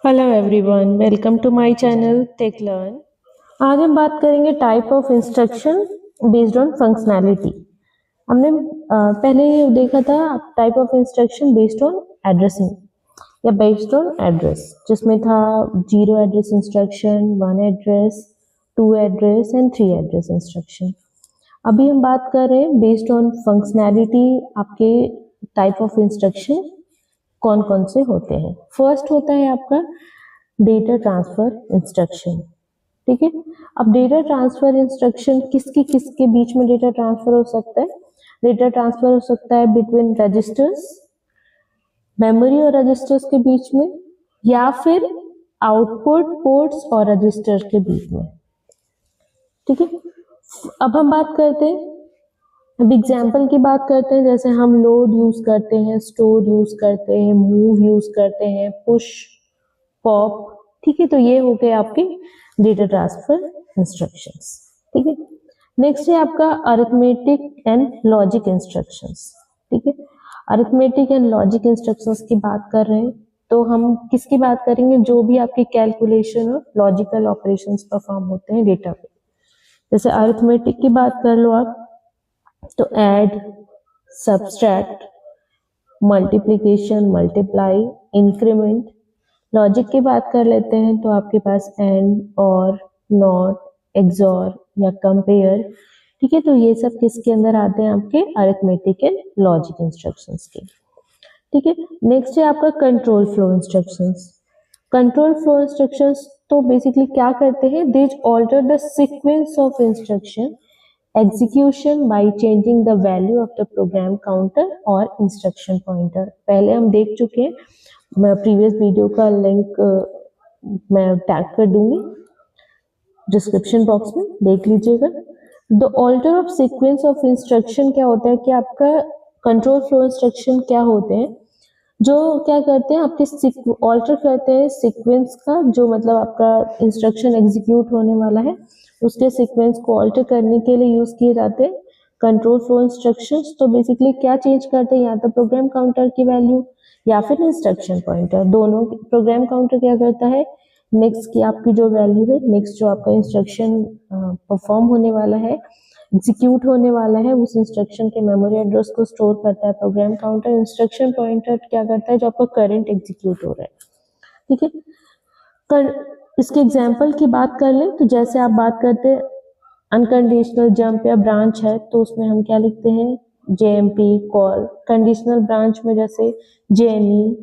Hello everyone, welcome to my channel tech learn. आज हम बात करेंगे type of instruction based on functionality. हमने पहले देखा था type of instruction based on addressing या बेस्ड ऑन एड्रेस, जिसमें था 0 address instruction, 1 address, 2 address and 3 address instruction. अभी हम बात कर रहे हैं बेस्ड ऑन फंक्शनैलिटी, आपके टाइप ऑफ इंस्ट्रक्शन कौन कौन से होते हैं। फर्स्ट होता है आपका डेटा ट्रांसफर इंस्ट्रक्शन। ठीक है, अब डेटा ट्रांसफर इंस्ट्रक्शन किसके बीच में डेटा ट्रांसफर हो सकता है? डेटा ट्रांसफर हो सकता है बिटवीन रजिस्टर्स, मेमोरी और रजिस्टर्स के बीच में, या फिर आउटपुट पोर्ट्स और रजिस्टर्स के बीच में। ठीक है, अब हम बात करते हैं, अब एग्जाम्पल की बात करते हैं। जैसे हम लोड यूज करते हैं, स्टोर यूज करते हैं, मूव यूज करते हैं, पुश, पॉप। ठीक है, तो ये हो गए आपके डेटा ट्रांसफर इंस्ट्रक्शंस। ठीक है, नेक्स्ट है आपका अरिथमेटिक एंड लॉजिक इंस्ट्रक्शंस। ठीक है, अरिथमेटिक एंड लॉजिक इंस्ट्रक्शंस की बात कर रहे हैं तो हम किसकी बात करेंगे? जो भी आपके कैलकुलेशन और लॉजिकल ऑपरेशंस परफॉर्म होते हैं डेटा पे। जैसे अरिथमेटिक की बात कर लो आप, तो add, subtract, multiplication, multiply, increment. Logic की बात कर लेते हैं तो आपके पास एंड, और, नॉट, एक्सॉर या कंपेयर। ठीक है, तो ये सब किसके अंदर आते हैं? आपके अरिथमेटिक एंड लॉजिक इंस्ट्रक्शंस के। ठीक है, नेक्स्ट है आपका control flow instructions. Control flow instructions तो बेसिकली क्या करते हैं? They alter the sequence of instruction execution by changing the value of the program counter और instruction pointer। पहले हम देख चुके हैं, मैं प्रीवियस वीडियो का लिंक मैं टैग कर दूंगी डिस्क्रिप्शन बॉक्स में, देख लीजिएगा। The alter of sequence of instruction क्या होता है कि आपका कंट्रोल फ्लो इंस्ट्रक्शन क्या होते हैं? जो क्या करते हैं, आपके ऑल्टर करते हैं सीक्वेंस का, जो मतलब आपका इंस्ट्रक्शन एग्जीक्यूट होने वाला है उसके सीक्वेंस को ऑल्टर करने के लिए यूज किए जाते हैं कंट्रोल फ्लो इंस्ट्रक्शंस। तो बेसिकली क्या चेंज करते हैं? या तो प्रोग्राम काउंटर की वैल्यू या फिर इंस्ट्रक्शन पॉइंटर, दोनों। प्रोग्राम काउंटर क्या करता है? नेक्स्ट की आपकी जो वैल्यू है, नेक्स्ट जो आपका इंस्ट्रक्शन परफॉर्म होने वाला है, एग्जीक्यूट होने वाला है, उस इंस्ट्रक्शन के मेमोरी एड्रेस को स्टोर करता है प्रोग्राम काउंटर। इंस्ट्रक्शन पॉइंटर क्या करता है? जो आपका करंट एग्जीक्यूट हो रहा है। ठीक है, इसके एग्जाम्पल की बात कर लें तो जैसे आप बात करते हैं अनकंडीशनल जंप या ब्रांच है, तो उसमें हम क्या लिखते हैं? JMP call. कंडीशनल ब्रांच में जैसे जेएनई,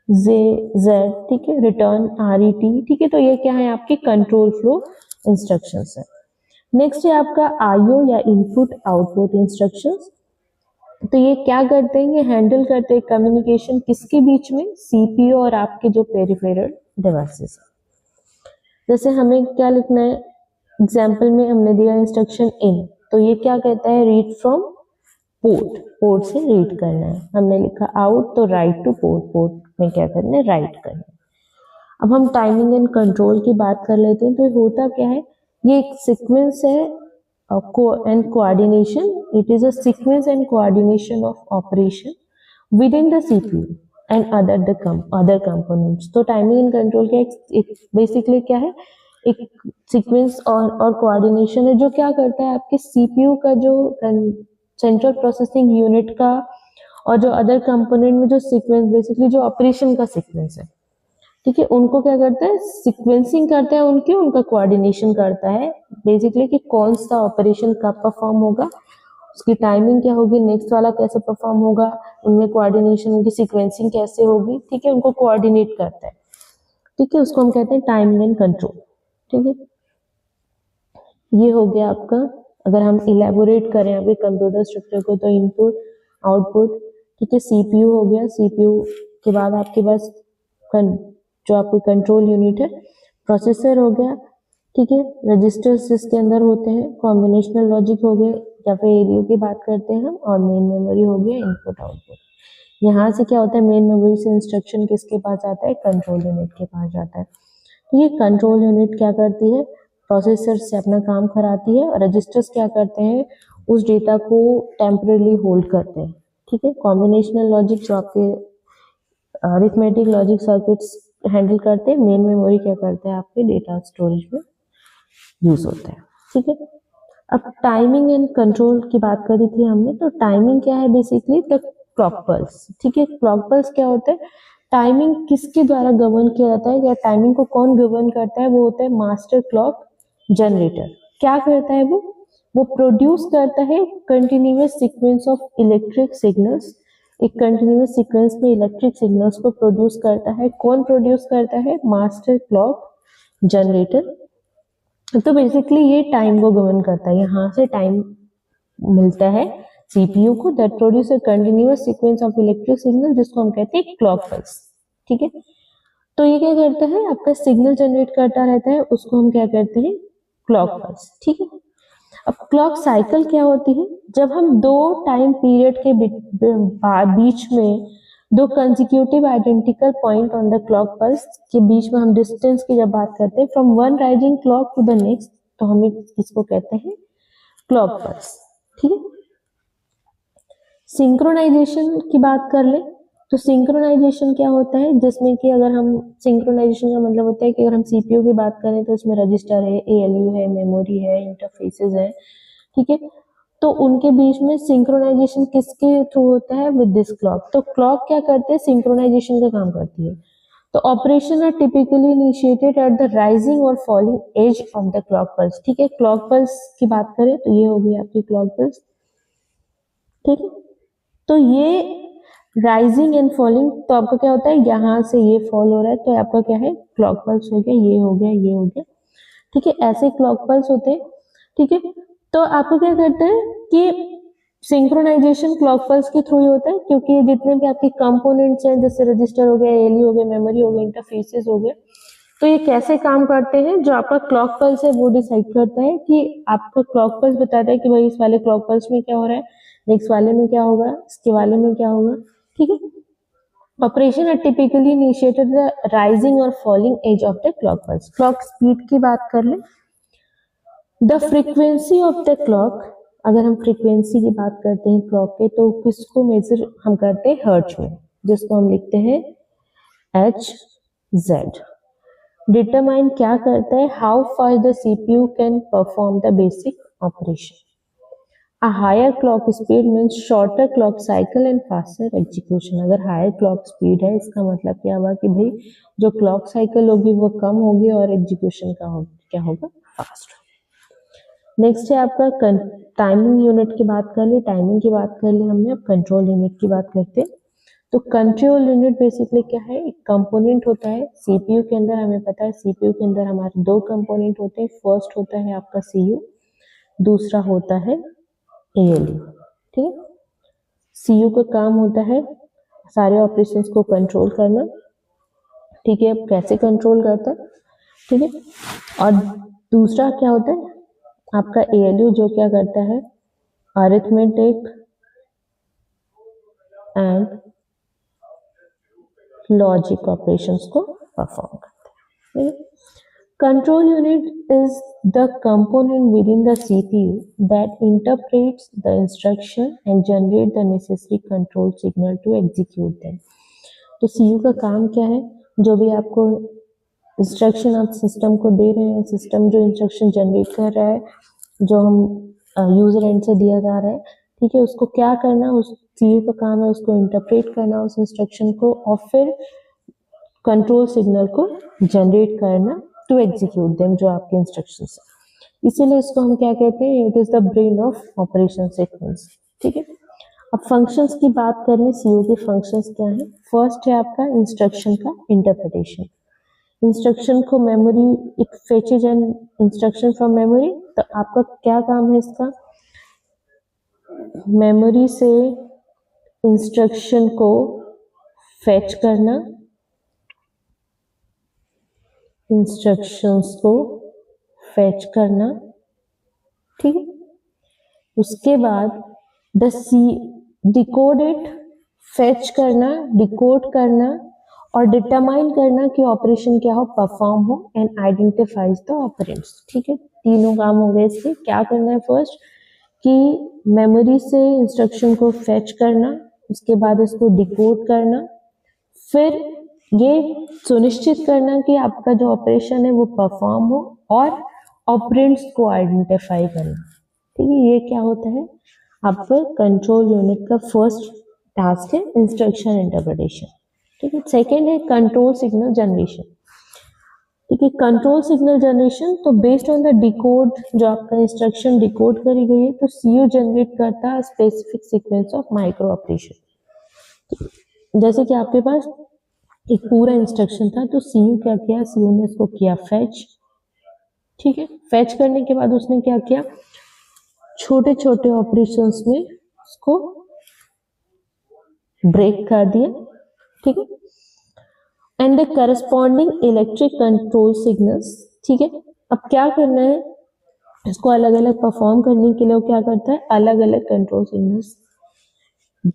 जेड। ठीक है, रिटर्न, आरईटी। ठीक है, तो ये क्या है? आपके कंट्रोल फ्लो इंस्ट्रक्शंस है। नेक्स्ट है आपका आईओ या इनपुट आउटपुट इंस्ट्रक्शंस। तो ये क्या करते हैं? ये हैंडल करते हैं कम्युनिकेशन किसके बीच में? सीपीयू और आपके जो पेरिफेरल डिवाइसेस है। जैसे हमें क्या लिखना है? एग्जाम्पल में हमने दिया इंस्ट्रक्शन इन, तो ये क्या कहता है? रीड फ्रॉम पोर्ट, पोर्ट से रीड करना है। हमने लिखा आउट, तो राइट टू पोर्ट, पोर्ट में क्या करना है? राइट करना है। अब हम टाइमिंग एंड कंट्रोल की बात कर लेते हैं। तो होता क्या है? ये एक सीक्वेंस है and coordination. It is a sequence and coordination of operation within the CPU and other components. तो टाइमिंग एंड कंट्रोल का एक बेसिकली क्या है? एक सीक्वेंस और कोऑर्डिनेशन है, जो क्या करता है? आपके सीपीयू का जो सेंट्रल प्रोसेसिंग यूनिट का और जो अदर कंपोनेंट में जो सीक्वेंस, बेसिकली जो ऑपरेशन का सीक्वेंस है, ठीक है, उनको क्या करता है? सीक्वेंसिंग करता है, उनका कोऑर्डिनेशन करता है बेसिकली कि कौन सा ऑपरेशन कब परफॉर्म होगा, उसकी टाइमिंग क्या होगी, नेक्स्ट वाला कैसे परफॉर्म होगा, उनमें कोऑर्डिनेशन, उनकी सीक्वेंसिंग कैसे होगी। ठीक है, उनको कोऑर्डिनेट करता है। ठीक है, उसको हम कहते हैं टाइमिंग एंड कंट्रोल। ठीक है, ये हो गया आपका। अगर हम इलेबोरेट करें अभी कंप्यूटर स्ट्रक्चर को, तो इनपुट, आउटपुट। ठीक है, सीपीयू हो गया। सीपीयू के बाद आपके पास जो आपको कंट्रोल यूनिट है, प्रोसेसर हो गया। ठीक है, रजिस्टर्स जिसके अंदर होते हैं, कॉम्बिनेशनल लॉजिक हो गए या फिर एलयू की बात करते हैं हम, और मेन मेमोरी हो गया, इनपुट आउटपुट। यहाँ से क्या होता है? मेन मेमोरी से इंस्ट्रक्शन किसके पास जाता है? कंट्रोल यूनिट के पास जाता है। तो ये कंट्रोल यूनिट क्या करती है? प्रोसेसर से अपना काम कराती है, और रजिस्टर्स क्या करते हैं? उस डेटा को टेम्परेली होल्ड करते हैं। ठीक है, कॉम्बिनेशनल लॉजिक जो आपके अरिथमेटिक लॉजिक सर्किट्स हैंडल करते हैं, मेन मेमोरी क्या करता है आपके डेटा स्टोरेज में यूज होता है। ठीक है, अब टाइमिंग एंड कंट्रोल की बात करी थी हमने, तो टाइमिंग क्या है बेसिकली द क्लॉक पल्स। ठीक है, क्लॉक पल्स क्या होता है, टाइमिंग किसके द्वारा गवर्न किया जाता है या टाइमिंग को कौन गवर्न करता है, वो होता है मास्टर क्लॉक जनरेटर। क्या करता है वो प्रोड्यूस करता है continuous sequence of electric signals, एक कंटिन्यूअस सीक्वेंस में इलेक्ट्रिक सिग्नल्स को प्रोड्यूस करता है। कौन प्रोड्यूस करता है, मास्टर क्लॉक जनरेटर। तो बेसिकली ये टाइम को गवर्न करता है, यहाँ से टाइम मिलता है सीपीयू को, that produce a continuous sequence of electric signal, जिसको हम कहते हैं क्लॉक पल्स। ठीक है, तो ये क्या करता है, आपका सिग्नल जनरेट करता रहता है, उसको हम क्या करते हैं, क्लॉक पल्स। ठीक है, अब क्लॉक साइकिल क्या होती है, जब हम दो टाइम पीरियड के बीच में दो consecutive identical point on the clock pulse के बीच में हम डिस्टेंस की जब बात करते हैं from one rising clock to the next, तो हम इसको कहते हैं क्लॉक पल्स। ठीक है, सिंक्रोनाइजेशन की बात कर ले, तो सिंक्रोनाइजेशन क्या होता है, जिसमें कि अगर हम सिंक्रोनाइजेशन का मतलब होता है कि अगर हम सीपीयू की बात करें तो इसमें रजिस्टर है, एएलयू है, मेमोरी है, इंटरफेसेस है। ठीक है, तो उनके बीच में सिंक्रोनाइजेशन किसके थ्रू होता है, विद दिस क्लॉक। तो क्लॉक क्या करते हैं, सिंक्रोनाइजेशन का काम करती है। तो operation are typically initiated at the rising और falling edge of the clock pulse. ठीक है, क्लॉक पल्स की बात करें तो ये होगी आपकी क्लॉक पल्स। ठीक है, तो ये राइजिंग एंड फॉलिंग, तो आपका क्या होता है, यहाँ से ये फॉल हो रहा है तो आपका क्या है, क्लॉक पल्स हो गया, ये हो गया, ये हो गया। ठीक है, ऐसे क्लॉक पल्स होते हैं। ठीक है, तो आपको क्या करते हैं कि सिंक्रोनाइजेशन क्लॉक पल्स के थ्रू ही होता है, क्योंकि जितने भी आपके कंपोनेंट्स हैं, जैसे रजिस्टर हो गया, एएलयू हो गया, मेमोरी हो गया, इंटरफेसेस हो गए, तो ये कैसे काम करते हैं, जो आपका क्लॉक पल्स है वो डिसाइड करता है कि आपका क्लॉक पल्स बताता है कि भाई इस वाले क्लॉक पल्स में क्या हो रहा है, नेक्स्ट वाले में क्या होगा, इसके वाले में क्या होगा। ठीक है, operation are typically initiated the rising और falling edge of the clock pulse. Clock speed की बात कर ले, the frequency of the clock, अगर हम फ्रीक्वेंसी की बात करते हैं क्लॉक के, तो किसको मेजर हम करते हैं, हर्ट्ज में, जिसको हम लिखते हैं एच जेड। डिटरमाइन क्या करता है, how fast the CPU can perform the basic operation. A higher clock speed means shorter clock cycle and faster execution। अगर हायर क्लॉक स्पीड है, इसका मतलब क्या हुआ कि भाई जो क्लॉक साइकिल होगी वो कम होगी और एग्जीक्यूशन का क्या होगा, फास्ट। नेक्स्ट है आपका टाइमिंग यूनिट की बात कर ले, टाइमिंग की बात कर ले हमने, अब कंट्रोल यूनिट की बात करते हैं। तो कंट्रोल यूनिट बेसिकली क्या है, एक कंपोनेंट होता है सीपीयू के अंदर। हमें पता है सीपीयू के अंदर हमारे दो कंपोनेंट होते हैं, फर्स्ट होता है आपका सीयू, दूसरा होता है एएलयू। ठीक है, सीयू का काम होता है सारे ऑपरेशंस को कंट्रोल करना। ठीक है, अब कैसे कंट्रोल करता है, ठीक है, और दूसरा क्या होता है आपका एएलयू, जो क्या करता है, अरिथमेटिक एंड लॉजिक ऑपरेशंस को परफॉर्म करता है। Control unit is the component within the CPU that interprets the instruction and generate the necessary control signal to execute them। तो CPU का काम क्या है, जो भी आपको इंस्ट्रक्शन आप सिस्टम को दे रहे हैं, सिस्टम जो इंस्ट्रक्शन जनरेट कर रहा है, जो हम यूजर एंड से दिया जा रहा है, ठीक है, उसको क्या करना, उस CPU का काम है उसको इंटरप्रेट करना उस इंस्ट्रक्शन को, और फिर कंट्रोल सिग्नल को जनरेट करना टू एग्जीक्यूट देम, जो आपके इंस्ट्रक्शंस है। इसीलिए इसको हम क्या कहते हैं, it is the brain of operation sequence. ठीक है, अब फंक्शंस की बात करें, सीयू के फंक्शंस क्या है। फर्स्ट है आपका इंस्ट्रक्शन का इंटरप्रिटेशन। इंस्ट्रक्शन को memory, it fetches an instruction from memory, तो आपका क्या काम है इसका, मेमोरी से इंस्ट्रक्शन को फेच करना, इंस्ट्रक्शंस को फेच करना। ठीक है, उसके बाद डिकोड इट, फेच करना, डिकोड करना और डिटरमाइन करना कि ऑपरेशन क्या हो, परफॉर्म हो, एंड आइडेंटिफाइज द ऑपरेंड्स। ठीक है, तीनों काम हो गए इसके। क्या करना है, फर्स्ट कि मेमोरी से इंस्ट्रक्शन को फेच करना, उसके बाद इसको डिकोड करना, फिर ये सुनिश्चित करना कि आपका जो ऑपरेशन है वो परफॉर्म हो और ऑपरेंड्स को आइडेंटिफाई करना। ठीक है, ये क्या होता है, आपका कंट्रोल यूनिट का फर्स्ट टास्क है इंस्ट्रक्शन इंटरप्रिटेशन। ठीक है, सेकेंड है कंट्रोल सिग्नल जनरेशन। ठीक है, कंट्रोल सिग्नल जनरेशन, तो बेस्ड ऑन द डिकोड, जो आपका इंस्ट्रक्शन डिकोड करी गई है, तो सीयू जनरेट करता है specific sequence of micro operation. जैसे कि आपके पास एक पूरा इंस्ट्रक्शन था, तो सीयू क्या किया, सीयू ने इसको किया फैच। ठीक है, फैच करने के बाद उसने क्या किया, छोटे छोटे ऑपरेशंस में उसको ब्रेक कर दिया। ठीक है, and the corresponding electric control signals. ठीक है, अब क्या करना है, इसको अलग अलग परफॉर्म करने के लिए वो क्या करता है, अलग अलग कंट्रोल सिग्नल्स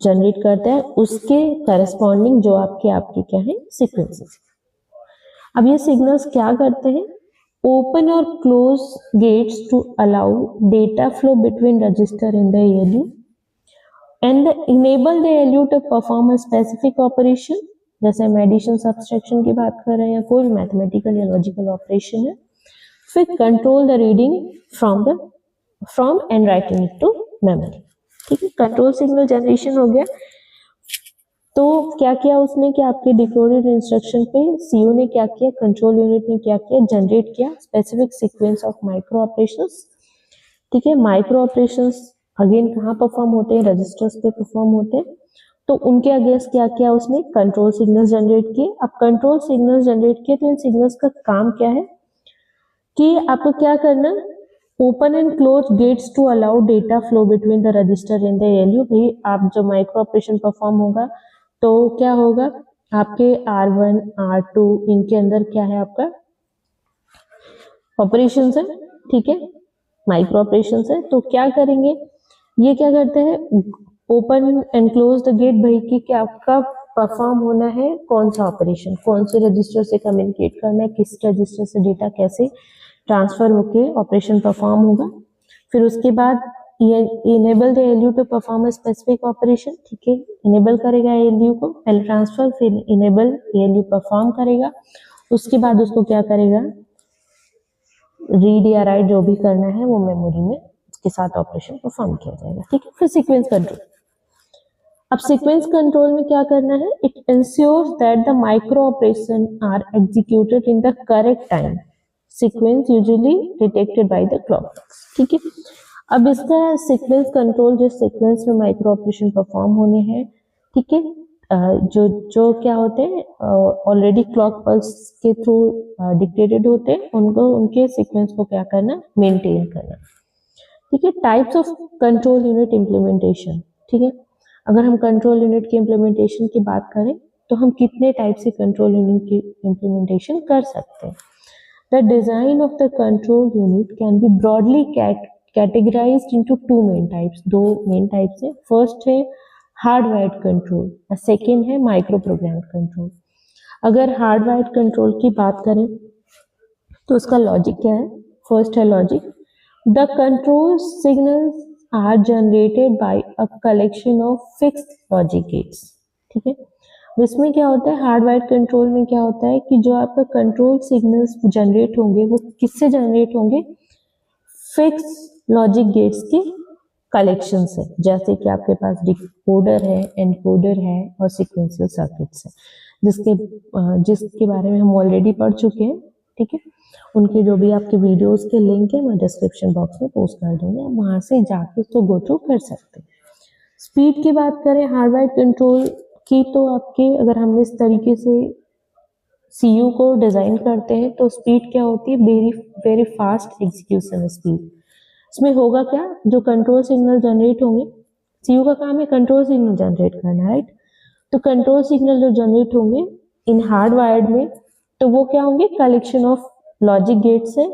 जनरेट करता है, उसके करस्पॉन्डिंग जो आपके क्या है सीक्वेंसेस। अब ये सिग्नल्स क्या करते हैं, ओपन और close gates to allow data flow between register in the ALU and enable the ALU to perform a specific operation. जैसे हम एडिशन सब्सट्रैक्शन की बात कर रहे हैं या कोई मैथमेटिकल या लॉजिकल ऑपरेशन है, फिर control the reading from and writing it to memory. ठीक है, कंट्रोल सिग्नल जनरेशन हो गया। तो क्या किया उसने कि आपके डिकोडेड इंस्ट्रक्शन पे सीयू ने क्या किया, कंट्रोल यूनिट ने क्या किया, जनरेट किया specific sequence of micro operations. ठीक है, माइक्रो ऑपरेशंस अगेन कहाँ परफॉर्म होते हैं, रजिस्टर्स पे परफॉर्म होते हैं। तो उनके अगेंस्ट क्या किया उसने, कंट्रोल सिग्नल्स जनरेट किए। अब कंट्रोल सिग्नल्स जनरेट किए तो इन सिग्नल्स का काम क्या है कि आपको क्या करना, open and close gates to allow data flow between the register in the ALU। भाई आप जो माइक्रो ऑपरेशन परफॉर्म होगा तो क्या होगा, आपके R1 R2 इनके अंदर क्या है, आपका ऑपरेशंस है। ठीक है, माइक्रो ऑपरेशंस है। तो क्या करेंगे, ये क्या करते हैं, open and close the gate, भाई की क्या आपका परफॉर्म होना है कौन सा ऑपरेशन, कौन से रजिस्टर से कम्युनिकेट करना है, किस रजिस्टर से डेटा कैसे ट्रांसफर होके ऑपरेशन परफॉर्म होगा। फिर उसके बाद ये enable the ALU to perform a specific operation. ठीक है, इनेबल करेगा ALU को, पहले ट्रांसफर फिर इनेबल, ALU परफॉर्म करेगा। उसके बाद उसको क्या करेगा, रीड या राइट जो भी करना है वो मेमोरी में उसके साथ ऑपरेशन परफॉर्म किया जाएगा। ठीक है, फिर सीक्वेंस कंट्रोल। अब सीक्वेंस कंट्रोल में क्या करना है, it ensures that the micro operation are executed in the correct time sequence usually detected by the clock. ठीक है, अब इसका सीक्वेंस कंट्रोल, जिस सीक्वेंस में माइक्रो ऑपरेशन परफॉर्म होने हैं, ठीक है, जो जो क्या होते हैं ऑलरेडी क्लॉक पल्स के थ्रू डिक्टेटेड होते हैं, उनको उनके सीक्वेंस को क्या करना, मेंटेन करना। ठीक है, types of control unit implementation. ठीक है, अगर हम कंट्रोल यूनिट की इम्प्लीमेंटेशन की बात करें तो हम कितने टाइप से कंट्रोल यूनिट की इम्प्लीमेंटेशन कर सकते हैं। The design of the control unit can be broadly categorized into two main types, दो मेन टाइप्स है। फर्स्ट है हार्डवायर्ड कंट्रोल, सेकेंड है माइक्रो प्रोग्राम कंट्रोल। अगर हार्डवायर्ड कंट्रोल की बात करें तो उसका लॉजिक क्या है, फर्स्ट है logic, the control signals are generated by a collection of fixed logic gates. ठीक है, इसमें क्या होता है, हार्डवायर्ड कंट्रोल में क्या होता है कि जो आपका कंट्रोल सिग्नल्स जनरेट होंगे वो किससे जनरेट होंगे, फिक्स लॉजिक गेट्स के कलेक्शन से। जैसे कि आपके पास डिकोडर है, एनकोडर है और सीक्वेंशियल सर्किट्स है, जिसके बारे में हम ऑलरेडी पढ़ चुके हैं। ठीक है, उनके जो भी आपके वीडियोस के लिंक है मैं डिस्क्रिप्शन बॉक्स में पोस्ट कर दूंगी, आप वहां से जाके इसको गो थ्रू कर सकते हैं। स्पीड की बात करें हार्डवायर्ड कंट्रोल की, तो आपके अगर हम इस तरीके से सीयू को डिजाइन करते हैं तो स्पीड क्या होती है, very very fast execution speed. इसमें होगा क्या, जो कंट्रोल सिग्नल जनरेट होंगे, सीयू का काम है कंट्रोल सिग्नल जनरेट करना, राइट। तो कंट्रोल सिग्नल जो जनरेट होंगे इन हार्डवायर्ड में, तो वो क्या होंगे, कलेक्शन ऑफ लॉजिक गेट्स से।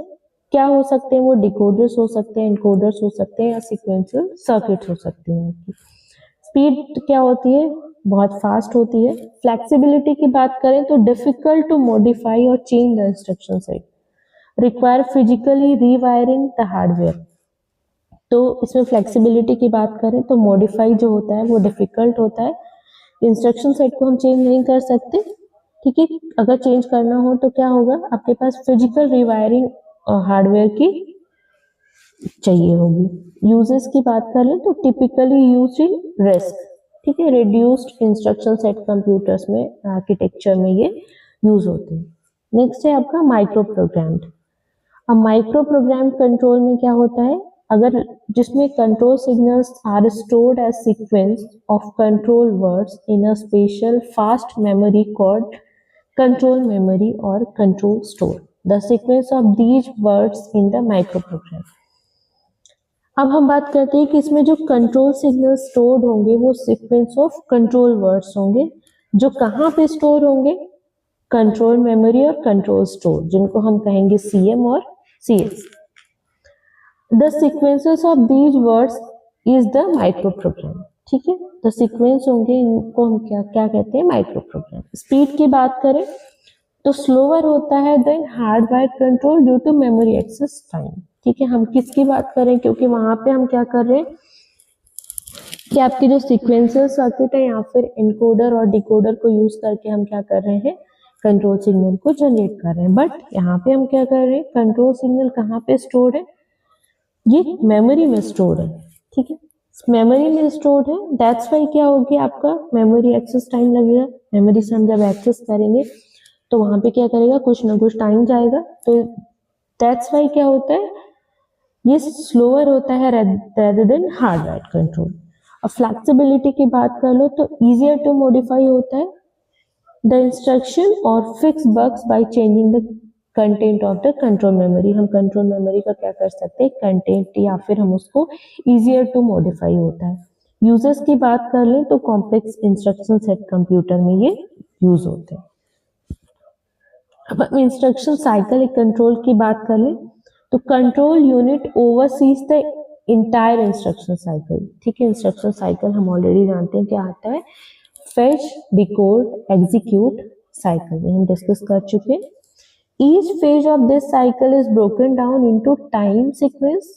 क्या हो सकते हैं वो, डिकोडर्स हो सकते हैं, एनकोडर्स हो सकते हैं या सीक्वेंशियल सर्किट्स हो सकते हैं। स्पीड क्या होती है, बहुत फास्ट होती है। फ्लेक्सिबिलिटी की बात करें तो डिफिकल्ट टू मॉडिफाई और change the instruction set, require physically rewiring the hardware. तो इसमें फ्लेक्सिबिलिटी की बात करें तो मॉडिफाई जो होता है वो डिफिकल्ट होता है, इंस्ट्रक्शन सेट को हम चेंज नहीं कर सकते, ठीक है। अगर चेंज करना हो तो क्या होगा, आपके पास फिजिकल रिवायरिंग हार्डवेयर की चाहिए होगी। यूजेस की बात कर लें तो टिपिकली यूज इन रिस्क, ठीक है, रिड्यूस्ड इंस्ट्रक्शन सेट कंप्यूटर्स में आर्किटेक्चर में ये यूज होते हैं। नेक्स्ट है आपका माइक्रो प्रोग्राम्ड। अब माइक्रो प्रोग्राम कंट्रोल में क्या होता है, अगर जिसमें control signals are stored as sequence of control words in a special fast memory called control memory और control store, the sequence of these words in the micro program. अब हम बात करते हैं कि इसमें जो कंट्रोल सिग्नल स्टोर्ड होंगे वो सीक्वेंस ऑफ कंट्रोल वर्ड्स होंगे, जो कहाँ पे स्टोर होंगे, कंट्रोल मेमोरी और कंट्रोल स्टोर, जिनको हम कहेंगे सीएम और CS. The sequences of these words is the micro programme, ठीक है। द सीक्वेंस होंगे, इनको हम क्या क्या कहते हैं, माइक्रो प्रोग्राम। स्पीड की बात करें तो स्लोअर होता है than hardwire control due to memory access time, ठीक है। हम किसकी बात करें, क्योंकि वहां पे हम क्या कर रहे हैं कि आपकी जो सीक्वेंशियल सर्किट है या फिर इनकोडर और डिकोडर को यूज करके हम क्या कर रहे हैं, कंट्रोल सिग्नल को जनरेट कर रहे हैं। बट यहाँ पे हम क्या कर रहे हैं, कंट्रोल सिग्नल कहाँ पे स्टोर है, ये मेमोरी में स्टोर है, ठीक है। मेमोरी में स्टोर है, दैट्स वाई क्या होगी, आपका मेमोरी एक्सेस टाइम लगेगा। मेमोरी से हम जब एक्सेस करेंगे तो वहां पे क्या करेगा, कुछ ना कुछ टाइम जाएगा, तो दैट्स वाई क्या होता है, ये स्लोअर होता है रेदर देन हार्डवायर कंट्रोल। अब फ्लेक्सिबिलिटी की बात कर लो तो इजियर टू मॉडिफाई होता है द इंस्ट्रक्शन और fix bugs by changing the content of the control memory. हम कंट्रोल मेमोरी का क्या कर सकते हैं, कंटेंट, या फिर हम उसको इजियर टू मॉडिफाई होता है। यूजर्स की बात कर लें तो कॉम्प्लेक्स इंस्ट्रक्शन सेट कंप्यूटर में ये यूज होते हैं। अब हम इंस्ट्रक्शन साइकिल कंट्रोल की बात कर लें तो control unit overseas the entire instruction cycle, ठीक है। इंस्ट्रक्शन साइकिल हम ऑलरेडी जानते हैं क्या आता है, फेच, डिकोड, एग्जीक्यूट साइकिल में हम डिस्कस कर चुके हैं। Each phase of this cycle is broken down into time sequence.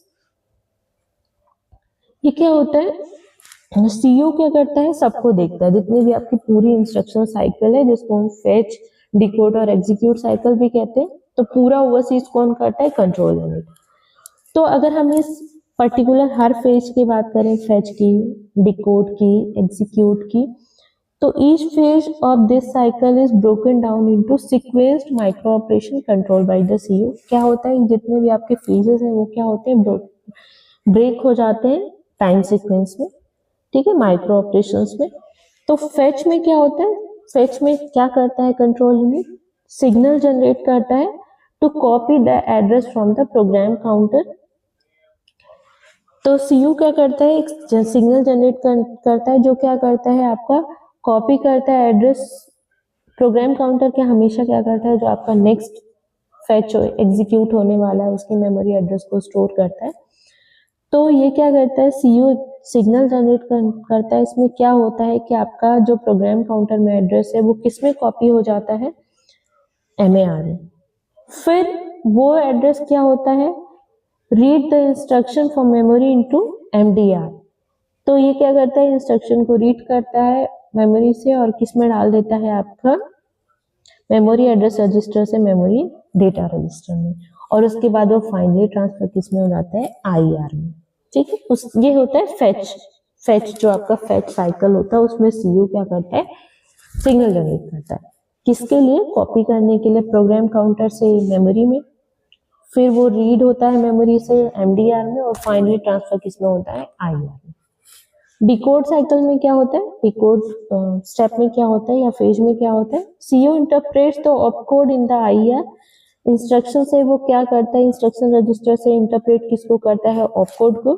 ये क्या होता है, सीयू क्या करता है, सबको देखता है, जितनी भी आपकी पूरी इंस्ट्रक्शन साइकिल है जिसको हम फेच, डिकोड और एग्जीक्यूट साइकिल भी कहते हैं, तो पूरा ओवरसीज कौन करता है, कंट्रोल यूनिट। तो अगर हम इस पर्टिकुलर हर फेज की बात करें, फेच की, डिकोड की, एग्जीक्यूट की, तो each phase of this cycle is broken down into sequenced micro operation control by the CU. क्या होता है, जितने भी आपके फेजेस हैं वो क्या होते हैं, ब्रेक हो जाते हैं टाइम सीक्वेंस में, ठीक है, माइक्रो ऑपरेशंस में। तो फेच में क्या होता है, फेच में क्या करता है कंट्रोल यूनिट, सिग्नल जनरेट करता है to copy the address from the program counter. तो सीयू क्या करता है, एक सिग्नल जनरेट करता है, जो क्या करता है, आपका कॉपी करता है एड्रेस प्रोग्राम काउंटर के, हमेशा क्या करता है, जो आपका नेक्स्ट फेच एग्जीक्यूट होने वाला है उसकी मेमोरी एड्रेस को स्टोर करता है। तो ये क्या करता है, सीयू सिग्नल जनरेट करता है। इसमें क्या होता है कि आपका जो प्रोग्राम काउंटर में एड्रेस है वो किस में कॉपी हो जाता है, MAR में। फिर वो एड्रेस क्या होता है, read the instruction from memory into MDR। तो ये क्या करता है, इंस्ट्रक्शन को रीड करता है मेमोरी से और किस में डाल देता है, आपका मेमोरी एड्रेस रजिस्टर से मेमोरी डेटा रजिस्टर में, और उसके बाद वो फाइनली ट्रांसफर किस में हो जाता है, IR में, ठीक है। उस ये होता है फेच जो आपका फेच साइकिल होता है, उसमें सीयू क्या करता है, सिग्नल जनरेट करता है, किसके लिए, कॉपी करने के लिए प्रोग्राम काउंटर से मेमोरी में, फिर वो रीड होता है मेमोरी से MDR में, और फाइनली ट्रांसफर किसमें होता है, IR में। डिकोड साइकिल में क्या होता है, डिकोड स्टेप में क्या होता है या फेज में क्या होता है, CU interprets the opcode in the IR। Instruction से वो क्या करता है, इंस्ट्रक्शन रजिस्टर से इंटरप्रेट किसको करता है, ऑपकोड को,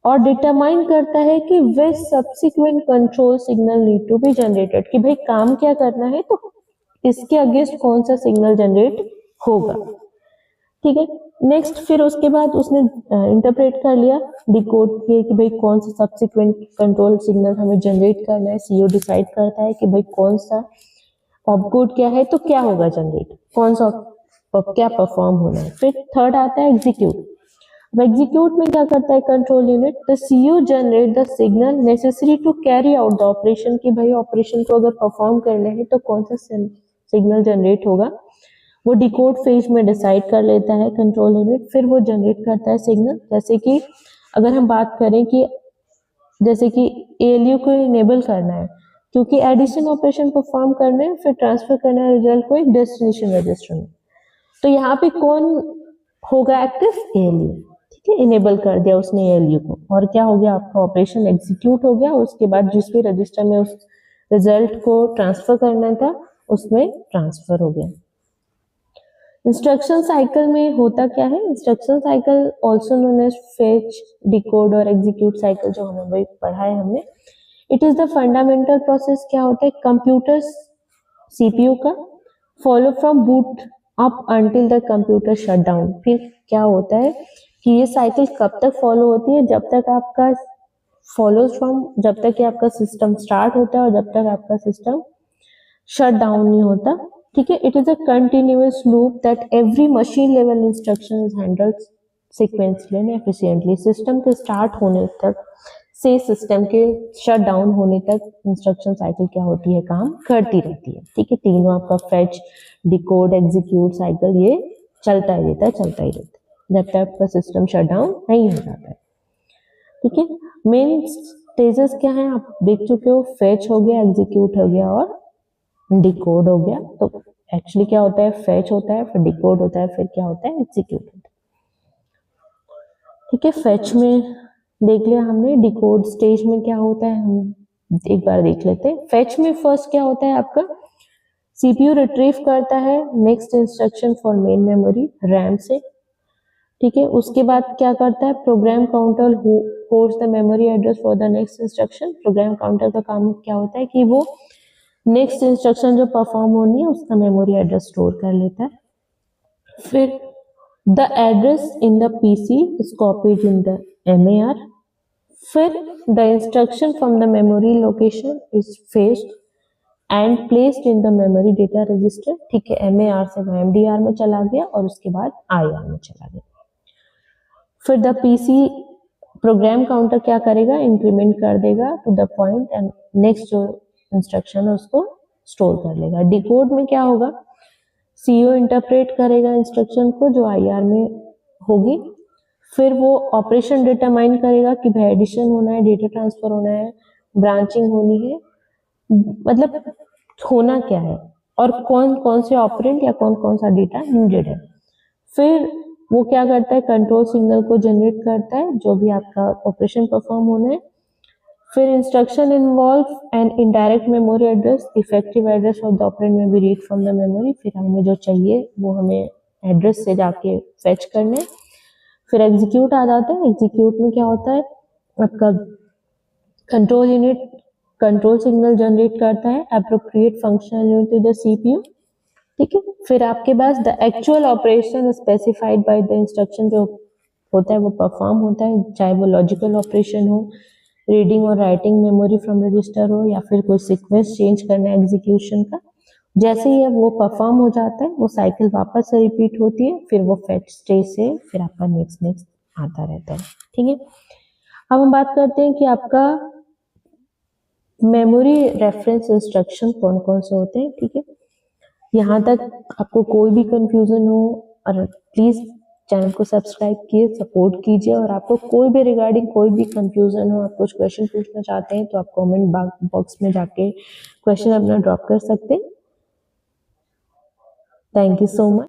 और डिटरमाइन करता है कि वे subsequent control signal need to be generated, कि भाई काम क्या करना है तो इसके अगेंस्ट कौन सा सिग्नल जनरेट होगा, ठीक है। नेक्स्ट फिर उसके बाद उसने इंटरप्रेट कर लिया डिकोड के कि भाई कौन सा सब्सिक्वेंट कंट्रोल सिग्नल हमें जनरेट करना है, सीयू डिसाइड करता है कि भाई कौन सा ऑपकोड क्या है तो क्या होगा जनरेट, कौन सा क्या परफॉर्म होना है। फिर थर्ड आता है एग्जीक्यूट। अब एग्जीक्यूट में क्या करता है control unit, the CU generate the signal necessary to carry out the operation, कि भाई ऑपरेशन को अगर परफॉर्म करना है तो कौन सा सिग्नल जनरेट होगा वो डिकोड फेज में डिसाइड कर लेता है कंट्रोल यूनिट, फिर वो जनरेट करता है सिग्नल। जैसे कि अगर हम बात करें कि जैसे कि एएलयू को इनेबल करना है क्योंकि एडिशन ऑपरेशन परफॉर्म करना है, फिर ट्रांसफर करना है रिजल्ट को एक डेस्टिनेशन रजिस्टर में, तो यहाँ पे कौन होगा एक्टिव? एएलयू। ठीक है, इनेबल कर दिया उसने एएलयू को, और क्या हो गया आपका ऑपरेशन एग्जीक्यूट हो गया। उसके बाद जिस भी रजिस्टर में उस रिजल्ट को ट्रांसफर करना था उसमें ट्रांसफर हो गया। इंस्ट्रक्शन साइकिल में होता क्या है? Instruction cycle also known as fetch, decode और एग्जीक्यूट साइकिल, जो हमें वही पढ़ा है हमने। It is the fundamental process. क्या होता है? कंप्यूटर सीपीयू का follow from boot up until the computer shut down. फिर क्या होता है कि ये साइकिल कब तक फॉलो होती है? जब तक आपका फॉलोज फ्रॉम, जब तक कि आपका सिस्टम स्टार्ट होता है और जब तक आपका सिस्टम शट डाउन नहीं होता। ठीक है, it is a continuous loop that every machine level instruction is handled sequentially and efficiently. System के स्टार्ट होने तक से सिस्टम के शट डाउन होने तक इंस्ट्रक्शन साइकिल क्या होती है? काम करती रहती है। ठीक है, तीनों आपका फेच, डिकोड, एग्जीक्यूट साइकिल ये चलता ही रहता है, चलता ही रहता है जब तक आपका सिस्टम शट डाउन नहीं हो जाता है। ठीक है, मेन स्टेजेस क्या है आप देख चुके हो, फेच हो गया, एग्जीक्यूट हो गया और डिकोड हो गया। तो एक्चुअली क्या होता है? फेच होता है, फिर डिकोड होता है, फिर क्या होता है? एग्जीक्यूट होता है। ठीक है, फेच में देख लिया हमने। डिकोड स्टेज में क्या होता है हम एक बार देख लेते हैं। फेच में फर्स्ट क्या होता है आपका? सीपीयू रिट्रीव करता है next instruction for main memory RAM से। ठीक है, उसके बाद क्या करता है? Program counter holds the memory address for the next instruction. Program counter का काम क्या होता है कि वो नेक्स्ट इंस्ट्रक्शन जो परफॉर्म होनी है उसका मेमोरी एड्रेस स्टोर कर लेता है। फिर the address in the PC is copied in the MAR। फिर the instruction from the memory location is fetched and placed in the memory data register. ठीक है, MAR से वो MDR में चला गया और उसके बाद IR में चला गया। फिर द पीसी प्रोग्राम काउंटर क्या करेगा? इंक्रीमेंट कर देगा to the point and next जो इंस्ट्रक्शन है उसको स्टोर कर लेगा। डिकोड में क्या होगा? सीईओ इंटरप्रेट करेगा इंस्ट्रक्शन को जो IR में होगी, फिर वो ऑपरेशन डिटरमाइन करेगा कि भाई एडिशन होना है, डेटा ट्रांसफर होना है, ब्रांचिंग होनी है, मतलब होना क्या है और कौन कौन से ऑपरेंड या कौन कौन सा डेटा नीडेड है। फिर वो क्या करता है? कंट्रोल सिग्नल को जनरेट करता है जो भी आपका ऑपरेशन परफॉर्म होना है। फिर instruction involve and indirect memory address, effective address of the operand में भी रीड फ्रॉम द मेमोरी। फिर हमें जो चाहिए वो हमें एड्रेस से जाके फेच करने। फिर एग्जीक्यूट आ जाता है। एग्जीक्यूट में क्या होता है? आपका control unit control signal generate करता है appropriate functional unit to the CPU. ठीक है, फिर आपके पास the actual operation specified by the instruction जो होता है वो परफॉर्म होता है, चाहे वो लॉजिकल ऑपरेशन हो, रीडिंग और राइटिंग मेमोरी फ्रॉम रजिस्टर हो, या फिर कोई सीक्वेंस चेंज करना है एग्जीक्यूशन का। जैसे ही वो परफॉर्म हो जाता है वो साइकिल वापस से रिपीट होती है, फिर वो फेच स्टेज से फिर आपका नेक्स्ट आता रहता है। ठीक है, अब हम बात करते हैं कि आपका मेमोरी रेफरेंस इंस्ट्रक्शन कौन कौन से होते हैं। ठीक है, यहाँ तक आपको कोई भी कंफ्यूजन हो और प्लीज चैनल को सब्सक्राइब किए, सपोर्ट कीजिए, और आपको कोई भी रिगार्डिंग कोई भी कंफ्यूजन हो, आप कुछ क्वेश्चन पूछना चाहते हैं तो आप कमेंट बॉक्स में जाके क्वेश्चन अपना ड्रॉप कर सकते हैं। Thank you so much.